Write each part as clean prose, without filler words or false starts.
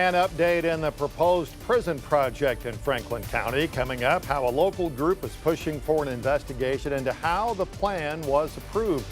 An update in the proposed prison project in Franklin County coming up, how a local group is pushing for an investigation into how the plan was approved.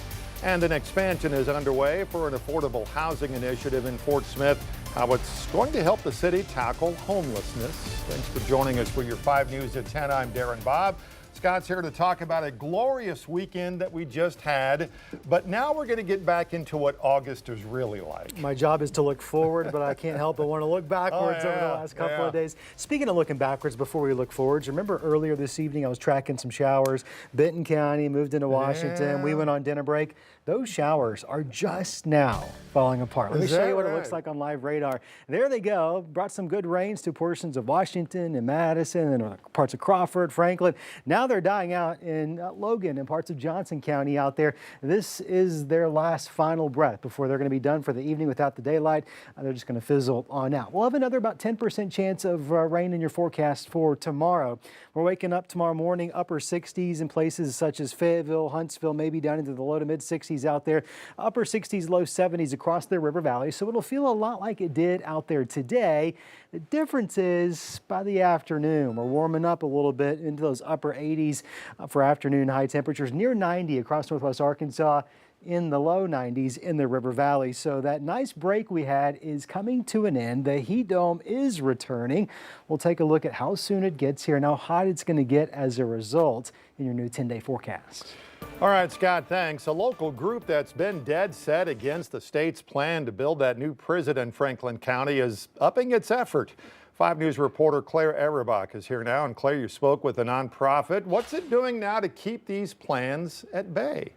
And an expansion is underway for an affordable housing initiative in Fort Smith, how it's going to help the city tackle homelessness. Thanks for joining us for your 5 News at 10. I'm Darren Bobb. Scott's here to talk about a glorious weekend that we just had, but now we're going to get back into what August is really like. My job is to look forward, but I can't help but want to look backwards over the last couple of days. Speaking of looking backwards before we look forwards, remember earlier this evening I was tracking some showers. Benton County moved into Washington. We went on dinner break. Those showers are just now falling apart. Let me show you what it looks like on live radar. There they go. Brought some good rains to portions of Washington and Madison and parts of Crawford, Franklin. Now they're dying out in Logan and parts of Johnson County out there. This is their last final breath before they're going to be done for the evening without the daylight. They're just going to fizzle on out. We'll have another about 10% chance of rain in your forecast for tomorrow. We're waking up tomorrow morning, upper 60s in places such as Fayetteville, Huntsville, maybe down into the low to mid 60s out there. Upper 60s, low 70s across the river valley. So it'll feel a lot like it did out there today. The difference is by the afternoon, we're warming up a little bit into those upper 80s for afternoon high temperatures, near 90 across northwest Arkansas, in the low 90s in the river valley. So that nice break we had is coming to an end. The heat dome is returning. We'll take a look at how soon it gets here and how hot it's going to get as a result in your new 10-day forecast. All right, Scott, thanks. A local group that's been dead set against the state's plan to build that new prison in Franklin County is upping its effort. 5 News reporter Claire Erebach is here now. And Claire, you spoke with a nonprofit. What's it doing now to keep these plans at bay?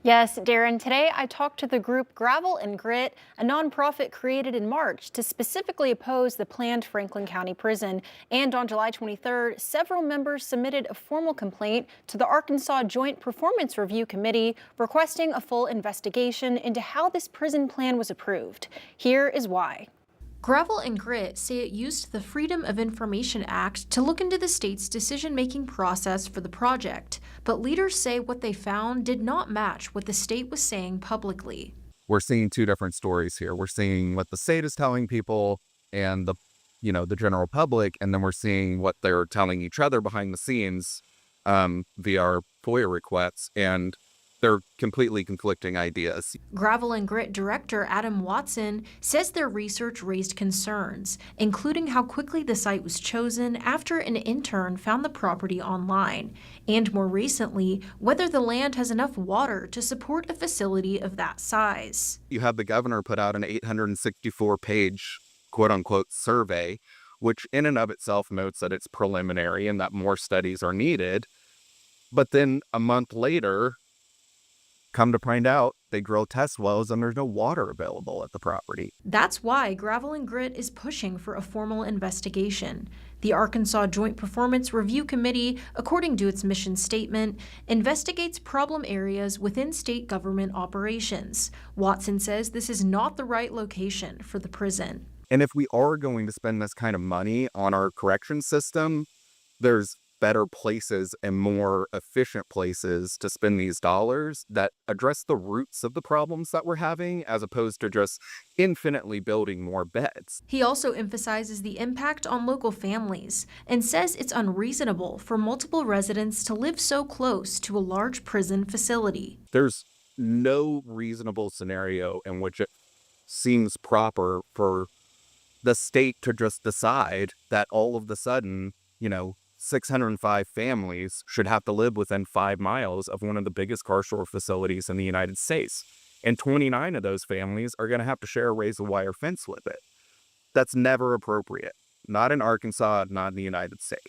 Yes, Darren, today I talked to the group Gravel and Grit, a nonprofit created in March to specifically oppose the planned Franklin County prison. And on July 23rd, several members submitted a formal complaint to the Arkansas Joint Performance Review Committee requesting a full investigation into how this prison plan was approved. Here is why. Gravel and Grit say it used the Freedom of Information Act to look into the state's decision-making process for the project, but leaders say what they found did not match what the state was saying publicly. We're seeing 2 different stories here. We're seeing what the state is telling people and the general public, and then we're seeing what they're telling each other behind the scenes via our FOIA requests, and they're completely conflicting ideas. Gravel and Grit director Adam Watson says their research raised concerns, including how quickly the site was chosen after an intern found the property online, and more recently, whether the land has enough water to support a facility of that size. You have the governor put out an 864-page quote-unquote survey, which in and of itself notes that it's preliminary and that more studies are needed. But then a month later, come to find out, they drill test wells and there's no water available at the property. That's why Gravel and Grit is pushing for a formal investigation. The Arkansas Joint Performance Review Committee, according to its mission statement, investigates problem areas within state government operations. Watson says this is not the right location for the prison. And if we are going to spend this kind of money on our correction system, there's better places and more efficient places to spend these dollars that address the roots of the problems that we're having, as opposed to just infinitely building more beds. He also emphasizes the impact on local families and says it's unreasonable for multiple residents to live so close to a large prison facility. There's no reasonable scenario in which it seems proper for the state to just decide that all of the sudden, 605 families should have to live within 5 miles of one of the biggest carceral facilities in the United States. And 29 of those families are going to have to share a razor wire fence with it. That's never appropriate. Not in Arkansas, not in the United States.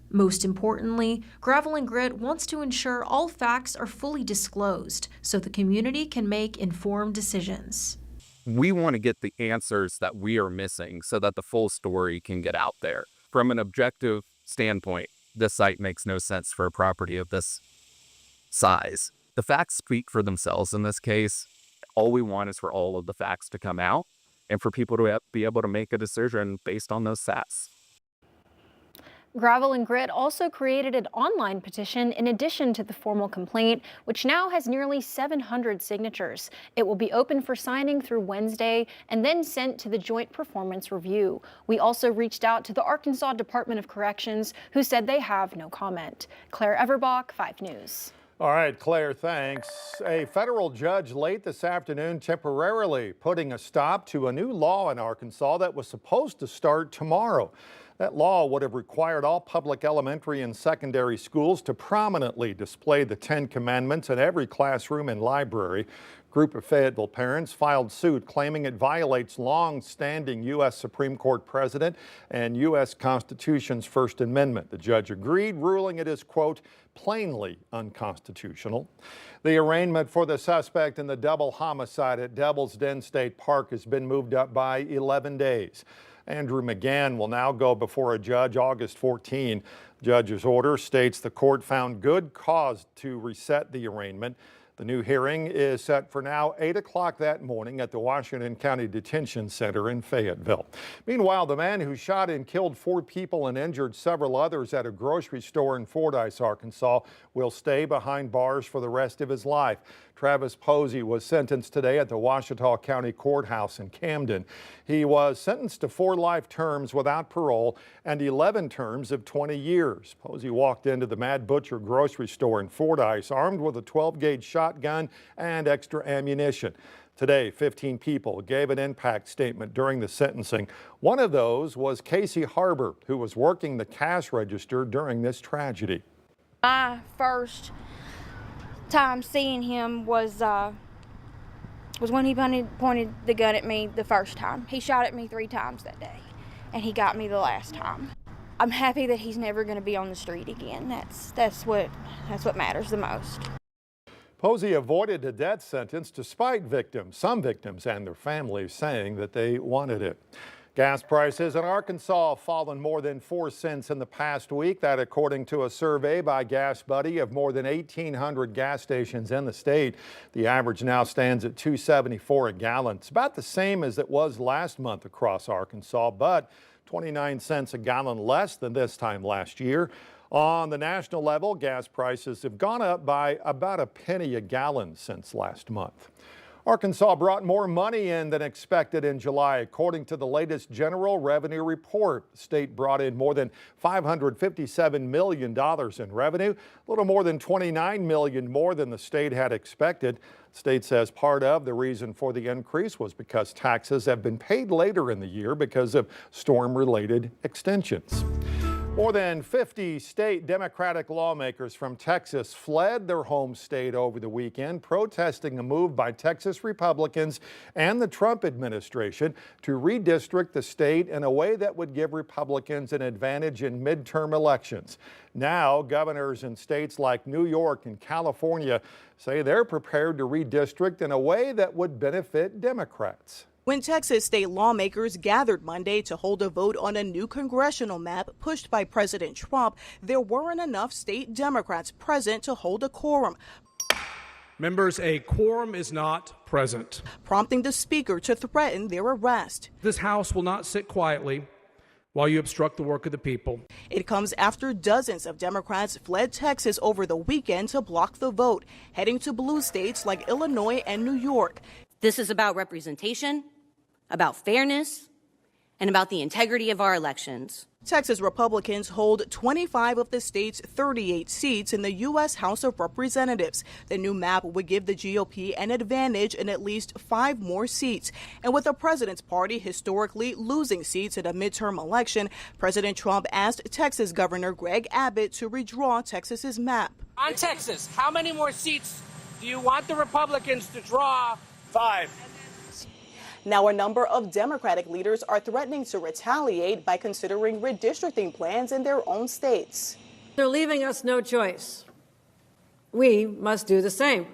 Most importantly, Gravel and Grit wants to ensure all facts are fully disclosed so the community can make informed decisions. We want to get the answers that we are missing so that the full story can get out there. From an objective standpoint, this site makes no sense for a property of this size. The facts speak for themselves in this case. All we want is for all of the facts to come out and for people to be able to make a decision based on those facts. Gravel and Grit also created an online petition in addition to the formal complaint, which now has nearly 700 signatures. It will be open for signing through Wednesday and then sent to the Joint Performance Review. We also reached out to the Arkansas Department of Corrections, who said they have no comment. Claire Everbach, 5 News. All right, Claire, thanks. A federal judge late this afternoon temporarily putting a stop to a new law in Arkansas that was supposed to start tomorrow. That law would have required all public elementary and secondary schools to prominently display the 10 Commandments in every classroom and library. A group of Fayetteville parents filed suit claiming it violates long-standing U.S. Supreme Court precedent and U.S. Constitution's First Amendment. The judge agreed, ruling it is, quote, plainly unconstitutional. The arraignment for the suspect in the double homicide at Devil's Den State Park has been moved up by 11 days. Andrew McGann will now go before a judge August 14. The judge's order states the court found good cause to reset the arraignment. The new hearing is set for now 8 o'clock that morning at the Washington County Detention Center in Fayetteville. Meanwhile, the man who shot and killed 4 people and injured several others at a grocery store in Fordyce, Arkansas, will stay behind bars for the rest of his life. Travis Posey was sentenced today at the Ouachita County Courthouse in Camden. He was sentenced to 4 life terms without parole and 11 terms of 20 years. Posey walked into the Mad Butcher grocery store in Fordyce armed with a 12-gauge shotgun and extra ammunition. Today, 15 people gave an impact statement during the sentencing. One of those was Casey Harbor, who was working the cash register during this tragedy. My first time seeing him was when he pointed the gun at me the first time. He shot at me 3 times that day, and he got me the last time. I'm happy that he's never going to be on the street again. That's what matters the most. Posey avoided a death sentence despite some victims and their families saying that they wanted it. Gas prices in Arkansas have fallen more than 4 cents in the past week. That according to a survey by Gas Buddy of more than 1,800 gas stations in the state. The average now stands at $2.74 a gallon. It's about the same as it was last month across Arkansas, but 29 cents a gallon less than this time last year. On the national level, gas prices have gone up by about a penny a gallon since last month. Arkansas brought more money in than expected in July. According to the latest General Revenue Report, the state brought in more than $557 million in revenue, a little more than $29 million more than the state had expected. The state says part of the reason for the increase was because taxes have been paid later in the year because of storm-related extensions. More than 50 state Democratic lawmakers from Texas fled their home state over the weekend, protesting a move by Texas Republicans and the Trump administration to redistrict the state in a way that would give Republicans an advantage in midterm elections. Now, governors in states like New York and California say they're prepared to redistrict in a way that would benefit Democrats. When Texas state lawmakers gathered Monday to hold a vote on a new congressional map pushed by President Trump, there weren't enough state Democrats present to hold a quorum. Members, a quorum is not present, prompting the speaker to threaten their arrest. This House will not sit quietly while you obstruct the work of the people. It comes after dozens of Democrats fled Texas over the weekend to block the vote, heading to blue states like Illinois and New York. This is about representation, about fairness, and about the integrity of our elections. Texas Republicans hold 25 of the state's 38 seats in the U.S. House of Representatives. The new map would give the GOP an advantage in at least 5 more seats. And with the president's party historically losing seats in a midterm election, President Trump asked Texas Governor Greg Abbott to redraw Texas's map. On Texas, how many more seats do you want the Republicans to draw? 5. Now, a number of Democratic leaders are threatening to retaliate by considering redistricting plans in their own states. They're leaving us no choice. We must do the same.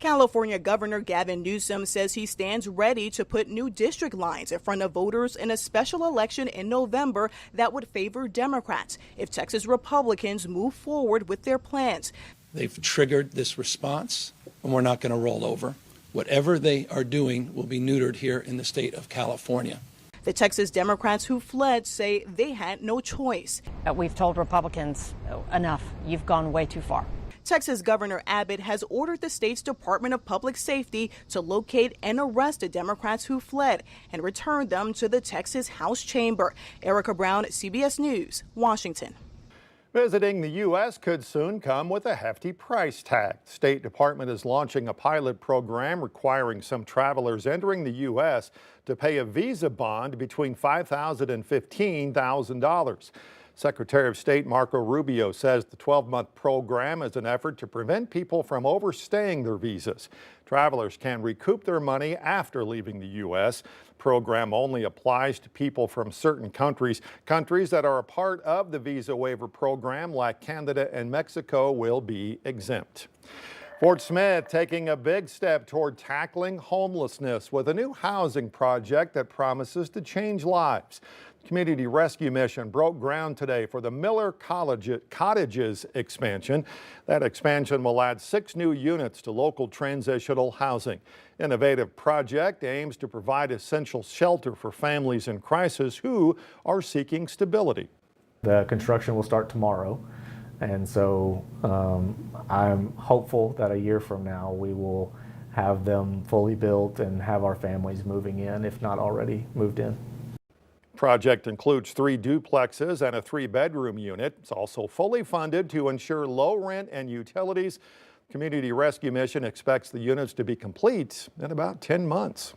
California Governor Gavin Newsom says he stands ready to put new district lines in front of voters in a special election in November that would favor Democrats if Texas Republicans move forward with their plans. They've triggered this response, and we're not going to roll over. Whatever they are doing will be neutered here in the state of California. The Texas Democrats who fled say they had no choice. We've told Republicans, enough, you've gone way too far. Texas Governor Abbott has ordered the state's Department of Public Safety to locate and arrest the Democrats who fled and return them to the Texas House chamber. Erica Brown, CBS News, Washington. Visiting the U.S. could soon come with a hefty price tag. The State Department is launching a pilot program requiring some travelers entering the U.S. to pay a visa bond between $5,000 and $15,000. Secretary of State Marco Rubio says the 12-month program is an effort to prevent people from overstaying their visas. Travelers can recoup their money after leaving the U.S. The program only applies to people from certain countries. Countries that are a part of the visa waiver program, like Canada and Mexico, will be exempt. Fort Smith taking a big step toward tackling homelessness with a new housing project that promises to change lives. Community Rescue Mission broke ground today for the Miller Cottages expansion. That expansion will add 6 new units to local transitional housing. Innovative project aims to provide essential shelter for families in crisis who are seeking stability. The construction will start tomorrow, and so I'm hopeful that a year from now we will have them fully built and have our families moving in, if not already moved in. Project includes 3 duplexes and a 3-bedroom unit. It's also fully funded to ensure low rent and utilities. Community Rescue Mission expects the units to be complete in about 10 months.